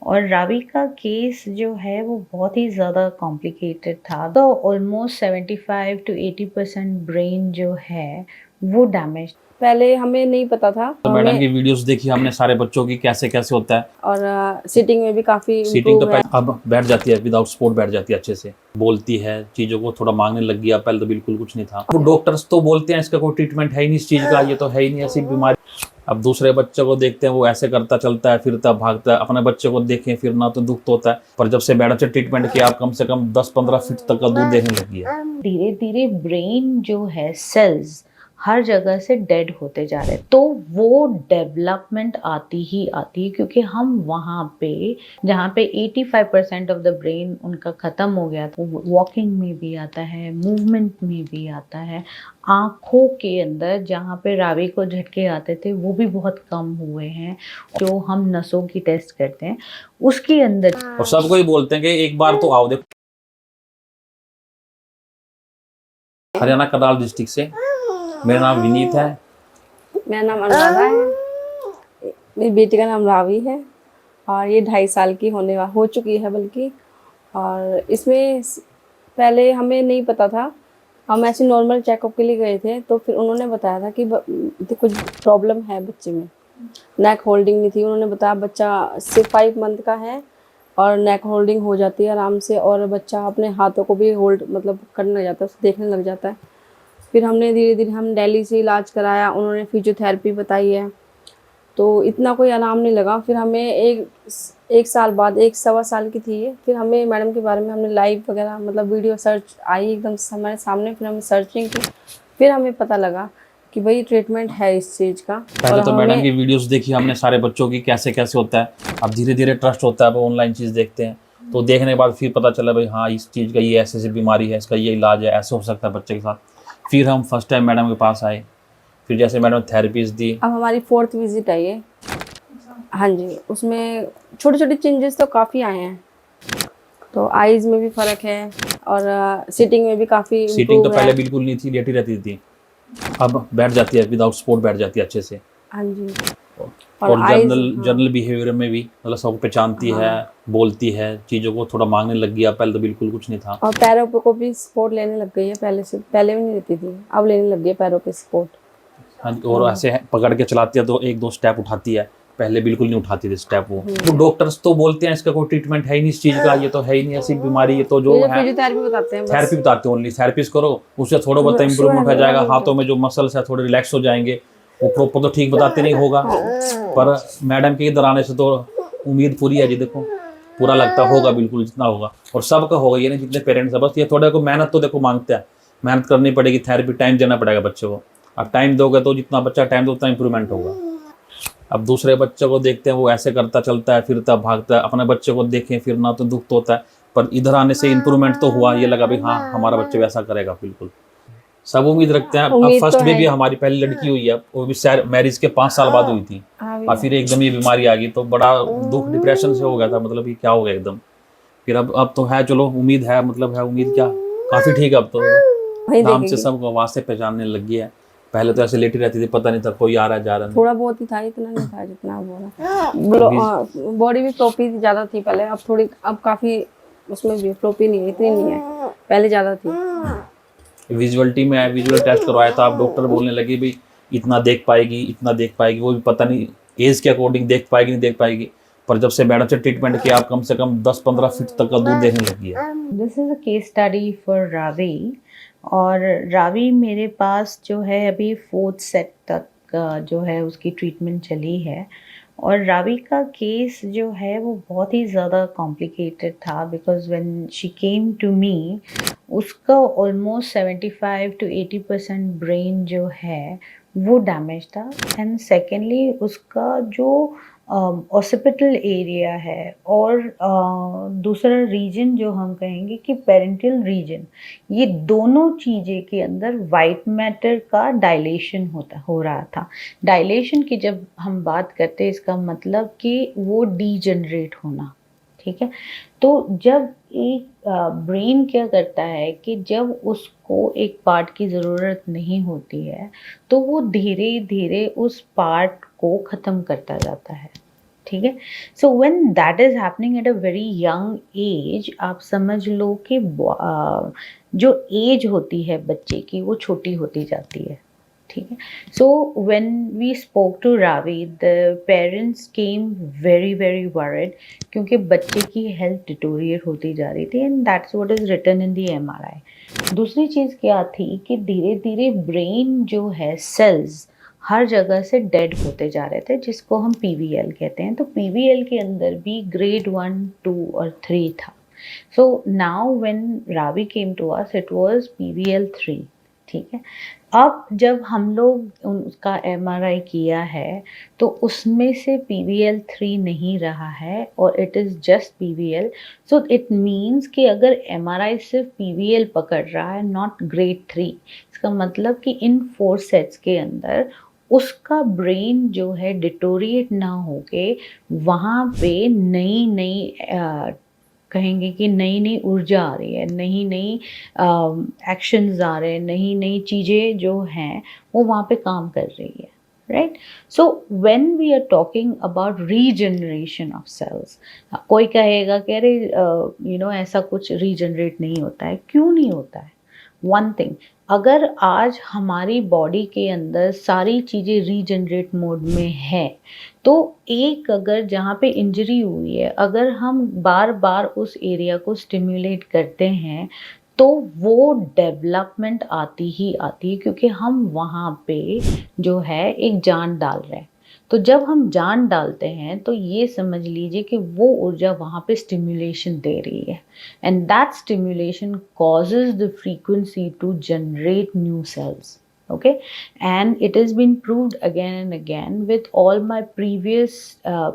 और रावी का केस जो है वो बहुत ही ज़्यादा कॉम्प्लिकेटेड था। तो ऑलमोस्ट 75 टू 80% ब्रेन जो है वो डैमेज। पहले हमें नहीं पता था तो मैडम हमें। की वीडियोस देखी हमने सारे बच्चों की, कैसे कैसे होता है। और सिटिंग में भी काफ़ी सीटिंग तो इम्प्रूव है। अब बैठ जाती है, विदाउट सपोर्ट बैठ जाती है अच्छे से, बोलती है, चीज़ों को थोड़ा मांगने लग गया। पहले तो बिल्कुल कुछ नहीं था। वो डॉक्टर्स तो बोलते हैं इसका कोई ट्रीटमेंट है ही नहीं इस चीज़ का, ये तो है ही नहीं ऐसी बीमारी। अब दूसरे बच्चे को देखते हैं वो ऐसे करता चलता है, फिरता भागता है। अपने बच्चे को देखें फिरना तो दुख तो होता है, पर जब से मैडम से ट्रीटमेंट किया आप कम से कम 10-15 फीट तक का दूर देखने लगी है। धीरे धीरे ब्रेन जो है सेल्स हर जगह से डेड होते जा रहे हैं। तो वो डेवलपमेंट आती ही आती है, क्योंकि हम वहाँ पे जहाँ पे 85% ऑफ द ब्रेन उनका ख़त्म हो गया था, वॉकिंग में भी आता है, मूवमेंट में भी आता है, आँखों के अंदर जहाँ पे रावी को झटके आते थे वो भी बहुत कम हुए हैं। जो हम नसों की टेस्ट करते हैं उसके अंदर। और सबको ही बोलते हैं कि एक बार तो आओ। देखो हरियाणा करनाल डिस्ट्रिक्ट से, मेरा नाम विनीत है। मेरा नाम अनुराधा है। मेरी बेटी का नाम रावी है और ये 2.5 साल की हो चुकी है बल्कि। और इसमें पहले हमें नहीं पता था। हम ऐसे नॉर्मल चेकअप के लिए गए थे, तो फिर उन्होंने बताया था कि कुछ प्रॉब्लम है बच्चे में। नेक होल्डिंग नहीं थी। उन्होंने बताया बच्चा सिर्फ 5 मंथ का है और नेक होल्डिंग हो जाती है आराम से, और बच्चा अपने हाथों को भी होल्ड मतलब करने लग जाता है, देखने लग जाता है। फिर हमने धीरे धीरे हम दिल्ली से इलाज कराया, उन्होंने फिजियोथेरेपी बताई है, तो इतना कोई आराम नहीं लगा। फिर हमें एक साल बाद, 1 सवा साल की थी ये, फिर हमें मैडम के बारे में हमने लाइव वगैरह मतलब वीडियो सर्च आई एकदम हमारे सामने, फिर हमने सर्चिंग की, फिर हमें पता लगा कि भाई ट्रीटमेंट है इस चीज़ का। पहले और तो मैडम की हमें वीडियोस देखी हमने सारे बच्चों की, कैसे कैसे होता है। अब धीरे धीरे ट्रस्ट होता है, अब ऑनलाइन चीज़ देखते हैं तो देखने के बाद फिर पता चला भाई हाँ इस चीज़ का ये ऐसे ऐसी बीमारी है, इसका ये इलाज है, ऐसे हो सकता है बच्चे के साथ। फिर हम फर्स्ट टाइम मैडम के पास आए, फिर जैसे मैडम थेरेपीज दी। अब हमारी 4th विजिट है ये। हाँ जी, उसमें छोटे छोटे चेंजेस तो काफ़ी आए हैं। तो आईज़ में भी फ़र्क है और सिटिंग में भी काफ़ी सीटिंग तो इम्प्रूव पहले है। बिल्कुल नहीं थी, लेटी रहती थी, अब बैठ जाती है, विदाउट सपोर्ट बैठ जाती है अच्छे से। हाँ जी। और आईज़, जर्नल हाँ। जर्नल बिहेवियर में भी मतलब सबको पहचानती है, हाँ। बोलती है, चीज़ों को थोड़ा मांगने लग गया। पहले तो बिल्कुल कुछ नहीं था। और पैरों पे को भी सपोर्ट लेने लग गई है पहले से। पहले भी नहीं लेती थी, अब लेने लग गई है पैरों पे सपोर्ट। हाँ जी, और ऐसे पकड़ के चलाती है तो 1-2 स्टेप उठाती है, पहले बिल्कुल नहीं उठाती थी स्टेप। वो डॉक्टर्स तो बोलते हैं इसका कोई ट्रीटमेंट है ही नहीं इस चीज़ का, ये तो है ही नहीं ऐसी बीमारी, ये तो जो ये जो है फिजियोथेरेपी बताते हैं थेरेपी बस। बताते हैं। ओनली थेरेपीज करो, उससे थोड़ा बहुत इंप्रूवमेंट हो जाएगा, हाथों में जो मसल्स है थोड़े रिलैक्स हो जाएंगे। वो प्रॉपर तो ठीक बताते नहीं होगा, पर मैडम के इधर आने से तो उम्मीद पूरी है जी। देखो पूरा लगता होगा बिल्कुल जितना होगा, और सबका होगा, ये नहीं जितने पेरेंट्स हैं। बस ये थोड़ा को मेहनत तो देखो मांगते हैं, मेहनत करनी पड़ेगी, थेरेपी टाइम देना पड़ेगा बच्चे को। अब टाइम दोगे तो जितना बच्चा टाइम दो उतना इंप्रूवमेंट होगा। अब दूसरे बच्चे को देखते हैं वो ऐसे करता चलता है, फिरता भागता है। अपने बच्चे को देखें फिरना तो दुख तो होता है, पर इधर आने से इंप्रूवमेंट तो हुआ। ये लगा भाई हाँ हमारा बच्चे वैसा करेगा बिल्कुल। सब उम्मीद रखते हैं। अब उम्मीद तो फर्स्ट है। बेबी हमारी पहली लड़की हुई है, वो भी मैरिज के 5 साल बाद हुई थी। हाँ और भैया। फिर एकदम ये बीमारी आ गई तो बड़ा दुख, डिप्रेशन से हो गया था, मतलब ये क्या हो गया एकदम। फिर अब तो है, चलो उम्मीद है, मतलब है उम्मीद क्या, काफ़ी ठीक है अब तो। वही नाम से देखेंगे। सबको आवाज़ से पहचानने लगी है। पहले तो ऐसे लेटी रहती थी, पता नहीं था कोई आ रहा है जा रहा नहीं। थोड़ा बहुत ही था, इतना नहीं था जितना बोला। बॉडी भी फ्लोपी ज़्यादा थी पहले, अब थोड़ी, अब काफ़ी उसमें भी फ्लोपी नहीं है, इतनी नहीं है, पहले ज़्यादा थी। विजुअलिटी में विजुअल टेस्ट करवाया था, अब डॉक्टर बोलने लगे भाई इतना देख पाएगी, इतना देख पाएगी। वो भी पता नहीं एज के अकॉर्डिंग देख पाएगी नहीं देख पाएगी, पर जब से मैडम से ट्रीटमेंट किया आप कम से कम 10-15 फीट तक का दूर देखने लगी है। This is a case study for Ravi. और रावी मेरे पास जो है अभी 4th सेट तक का जो है उसकी ट्रीटमेंट चली है। और रावी का केस जो है वो बहुत ही ज़्यादा कॉम्प्लिकेटेड था, because when she came to me उसका ऑलमोस्ट 75 टू 80% ब्रेन जो है वो डैमेज था। एंड सेकेंडली उसका जो ऑसिपिटल एरिया है, और दूसरा रीजन जो हम कहेंगे कि पेरेंटल रीजन, ये दोनों चीज़ें के अंदर वाइट मैटर का डायलेशन हो रहा था। डायलेशन की जब हम बात करते हैं इसका मतलब कि वो डीजनरेट होना, ठीक है। तो जब एक ब्रेन क्या करता है कि जब उसको एक पार्ट की ज़रूरत नहीं होती है तो वो धीरे धीरे उस पार्ट को ख़त्म करता जाता है, ठीक है। So when that is happening at a very young age, आप समझ लो कि जो एज होती है बच्चे की वो छोटी होती जाती है, ठीक है। So when we spoke to Ravi, the parents came very very worried, क्योंकि बच्चे की हेल्थ डिटोरिएट होती जा रही थी, and that's what is written in the MRI। दूसरी चीज़ क्या थी कि धीरे धीरे ब्रेन जो है, सेल्स हर जगह से डेड होते जा रहे थे, जिसको हम PVL कहते हैं। तो PVL के अंदर भी ग्रेड 1, 2 और 3 था। So now when Ravi came to us, it was PVL 3, ठीक है। अब जब हम लोग उसका MRI किया है तो उसमें से PVL 3 नहीं रहा है और it is just PVL। So it means कि अगर MRI सिर्फ PVL पकड़ रहा है, नॉट ग्रेड 3, इसका मतलब कि इन 4 सेट्स के अंदर उसका ब्रेन जो है डिटोरिएट ना होके वहाँ पे नई नई कहेंगे कि नई नई ऊर्जा आ रही है, नई नई एक्शंस आ रहे हैं, नई नई चीज़ें जो हैं वो वहाँ पे काम कर रही है, right. So when we are talking about regeneration of cells, कोई कहेगा कि अरे ऐसा कुछ रीजनरेट नहीं होता है। क्यों नहीं होता है? वन थिंग, अगर आज हमारी बॉडी के अंदर सारी चीज़ें रीजनरेट मोड में है, तो एक अगर जहाँ पे इंजरी हुई है, अगर हम बार बार उस एरिया को स्टिम्युलेट करते हैं तो वो डेवलपमेंट आती ही आती है, क्योंकि हम वहाँ पे जो है एक जान डाल रहे हैं। तो जब हम जान डालते हैं तो ये समझ लीजिए कि वो ऊर्जा वहाँ पे स्टिम्युलेशन दे रही है, and that stimulation causes the frequency to generate new cells, okay, and it has been proved again and again with all my previous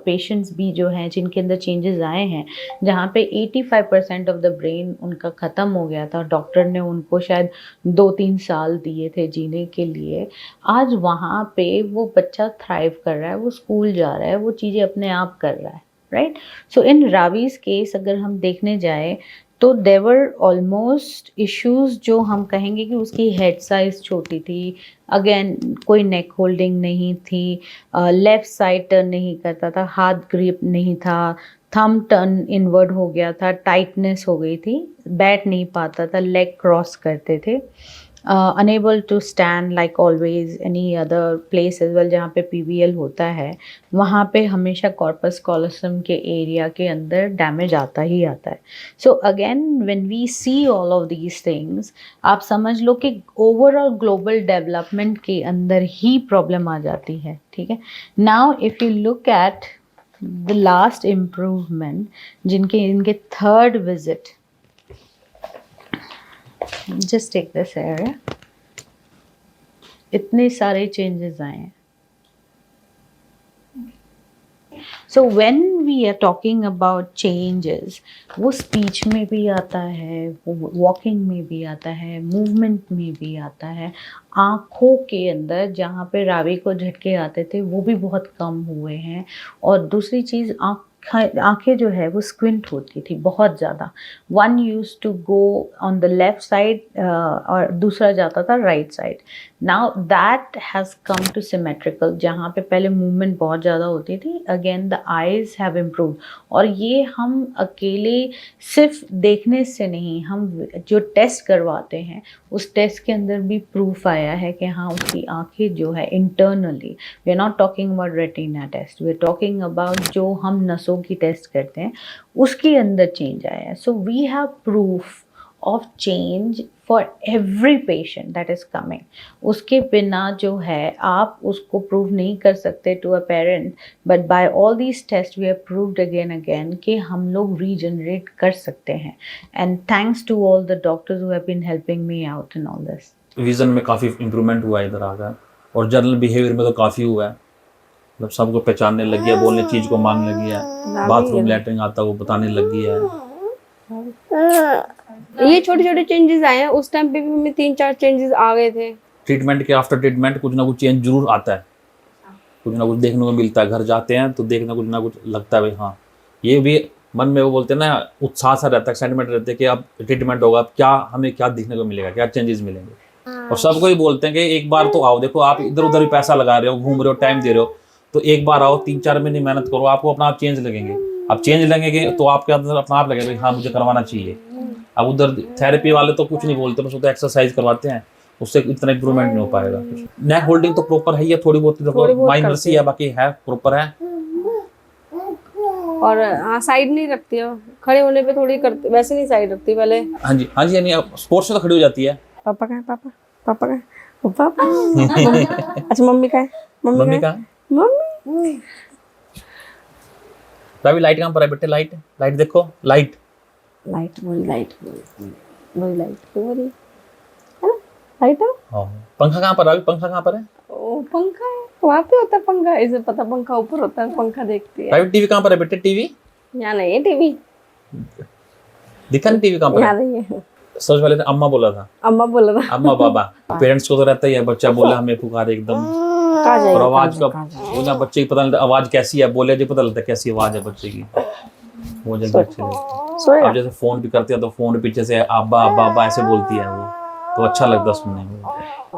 patients भी जो हैं जिनके अंदर changes आए हैं, जहाँ पे 85% of the brain उनका ख़त्म हो गया था, डॉक्टर ने उनको शायद 2-3 साल दिए थे जीने के लिए, आज वहाँ पे वो बच्चा थ्राइव कर रहा है, वो स्कूल जा रहा है, वो चीज़ें अपने आप कर रहा है, राइट। सो इन रावीज केस अगर हम देखने जाए तो देवर ऑलमोस्ट इश्यूज, जो हम कहेंगे कि उसकी हेड साइज छोटी थी, अगेन कोई नेक होल्डिंग नहीं थी, लेफ्ट साइड टर्न नहीं करता था, हाथ ग्रिप नहीं था, थम टर्न इनवर्ड हो गया था, टाइटनेस हो गई थी, बैठ नहीं पाता था, लेग क्रॉस करते थे, unable to stand like always any other place as well जहाँ पे PVL होता है, वहाँ पे हमेशा कॉर्पस कॉलोसम के एरिया के अंदर डैमेज आता ही आता है। So again when we see all of these things, आप समझ लो कि ओवरऑल ग्लोबल डेवलपमेंट के अंदर ही प्रॉब्लम आ जाती है, ठीक है। Now if you look at the last improvement, इनके 3rd visit, just take this area, इतने सारे चेंजेस आए हैं। So when we are talking about changes, वो स्पीच में भी आता है, वो वॉकिंग में भी आता है, मूवमेंट में भी आता है, आँखों के अंदर जहाँ पे रावी को झटके आते थे वो भी बहुत कम हुए हैं, और दूसरी चीज़ आँखें जो है वो स्क्विंट होती थी बहुत ज़्यादा, one use to go on the left side और दूसरा जाता था right side. Now that has come to symmetrical, जहाँ पे पहले मूवमेंट बहुत ज़्यादा होती थी, again the eyes have improve. और ये हम अकेले सिर्फ देखने से नहीं, हम जो टेस्ट करवाते हैं उस टेस्ट के अंदर भी प्रूफ आया है कि हाँ उसकी आँखें जो है internally, we are not talking about retina test, we are talking about जो हम नसों की टेस्ट करते हैं उसके अंदर चेंज आया है। So we have proof of change for every patient that is coming. उसके बिना जो है आप उसको प्रूव नहीं कर सकते to a parent, but by all these test we have proved again again कि हम लोग रीजनरेट कर सकते हैं, and thanks to all the doctors who have been helping me out in all this. Vision में काफ़ी इम्प्रूवमेंट हुआ है इधर आकर, और जनरल बिहेवियर में तो काफ़ी हुआ है, मतलब सबको पहचानने लगी है, बोलने चीज़ को मानने लगी है, बाथरूम लैटरिन आता वो बताने लगी है। ये छोटे छोटे चेंजेस आए हैं, उस टाइम पे भी हमें 3-4 चेंजेस आ गए थे। ट्रीटमेंट के आफ्टर ट्रीटमेंट कुछ ना कुछ चेंज जरूर आता है, कुछ ना कुछ देखने को मिलता है, घर जाते हैं तो देखना कुछ ना कुछ लगता है भाई हाँ, ये भी मन में वो बोलते हैं ना, उत्साह सा रहता है, एक्साइटमेंट रहता है कि अब ट्रीटमेंट होगा, अब क्या हमें क्या दिखने को मिलेगा, क्या चेंजेस मिलेंगे। और सबको ही बोलते हैं कि एक बार तो आओ, देखो आप इधर उधर भी पैसा लगा रहे हो, घूम रहे हो, टाइम दे रहे हो, तो एक बार आओ, 3-4 महीने मेहनत करो, आपको अपना आप चेंज लगेंगे। अब चेंज लगेंगे तो आपके अंदर अपना आप लगेगा हाँ मुझे करवाना चाहिए। अब उधर थेरेपी वाले तो कुछ नहीं बोलते, बस वो तो एक्सरसाइज करवाते हैं, उससे इतना इंप्रूवमेंट नहीं हो पाएगा। नेक होल्डिंग तो प्रॉपर है ही है, थोड़ी बहुत देखो माइनर सी है, बाकी है प्रॉपर है। और हाँ साइड नहीं रखती है, खड़े होने पे थोड़ी करती, वैसे नहीं साइड रखती पहले। हाँ जी हाँ जी, यानी स्पोर्ट्स से तो खड़ी हो जाती है। पापा का है, पापा पापा का है, पापा अच्छा मम्मी का है, मम्मी का मम्मी। रवि लाइट कहाँ पर है बेटे? लाइट लाइट देखो, लाइट लाइट बोली, लाइट बोली, लाइट बोली, है ना लाइट है। हाँ। पंखा कहाँ पर रवि? पंखा कहाँ पर है? ओ पंखा है वहाँ पे होता है पंखा, इसे पता पंखा ऊपर होता है, पंखा देखती है। रवि टीवी कहाँ पर है बेटे? टीवी यहाँ नहीं है, टीवी दिखा नहीं, टीवी कहाँ पर यहाँ है? नहीं है। सर्च वाले ने अम्मा बोला था, अम्मा बोला था। अम्मा बाबा। पेरेंट्स को तो रहता ही है, बच्चा बोला हमें पुकारे एकदम, कहाँ जाएगा, और आवाज का कहाँ जाएगा? वो ना बच्चे की पता नहीं आवाज कैसी है, बोले जो पता लगता है कैसी आवाज है बच्चे की, वो जल्दी अच्छे लगते हैं। सोएगा। अब जैसे फोन भी करते हैं तो फोन पीछे से अब्बा अब्बा अब्बा ऐसे बोलती है वो, तो अच्छा लगता है सुनने में।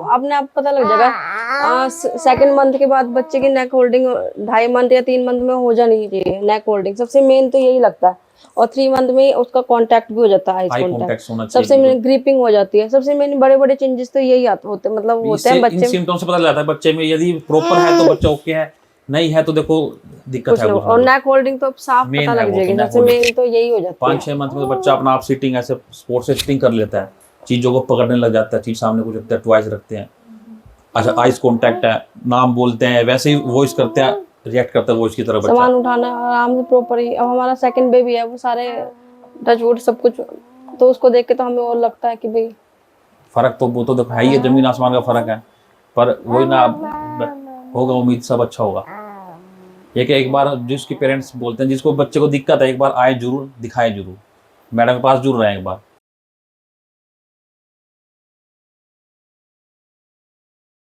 अपने आप पता लग जाएगा। सेकंड मंथ के बाद बच्चे की नेक होल्डिंग 2.5 मंथ या 3 मंथ में हो जानी चाहिए। नेक होल्डिंग सबसे मेन तो यही लगता है, और 3 मंथ में उसका कांटेक्ट भी हो जाता है, आई आई कांटेक्ट कांटेक्ट होना चाहिए। सबसे मेन ग्रिपिंग हो जाती है। सबसे मेन बड़े बड़े चेंजेस तो यही होते हैं, मतलब होते हैं इन बच्चे सिम्टम्स से पता लगता है बच्चे में, यदि प्रॉपर है तो बच्चा ओके है, नहीं है तो देखो दिक्कत कुछ है। लोग। और नेक होल्डिंग तो साफ Main पता है लग वो तो, जाएगी, neck सबसे holding। मेन तो यही हो जाती है। 5-6 मंथ में तो बच्चा अपना आप सिटिंग ऐसे स्पोर्ट से सिटिंग कर लेता है, चीजों को पकड़ने लग जाता है, चीज सामने कुछ रखता है, टॉयज रखते हैं, अच्छा आइज कांटेक्ट है, नाम बोलते हैं, वैसे ही वॉइस करते हैं, रिएक्ट करता है वॉइस की तरफ बच्चा। सामान उठाना आराम से प्रॉपर ही। अब हमारा सेकंड बेबी है, वो सारे टच वुड सब कुछ, तो उसको देख के तो हमें और लगता है कि भाई फर्क तो वो तो देखो है ही है, जमीन आसमान का फर्क है, पर वही ना अब होगा, उम्मीद सब अच्छा होगा। ये कि एक बार जिसके पेरेंट्स बोलते हैं जिसको बच्चे को दिक्कत है, एक बार आए जरूर, दिखाए जरूर, मैडम के पास जरूर आए एक बार।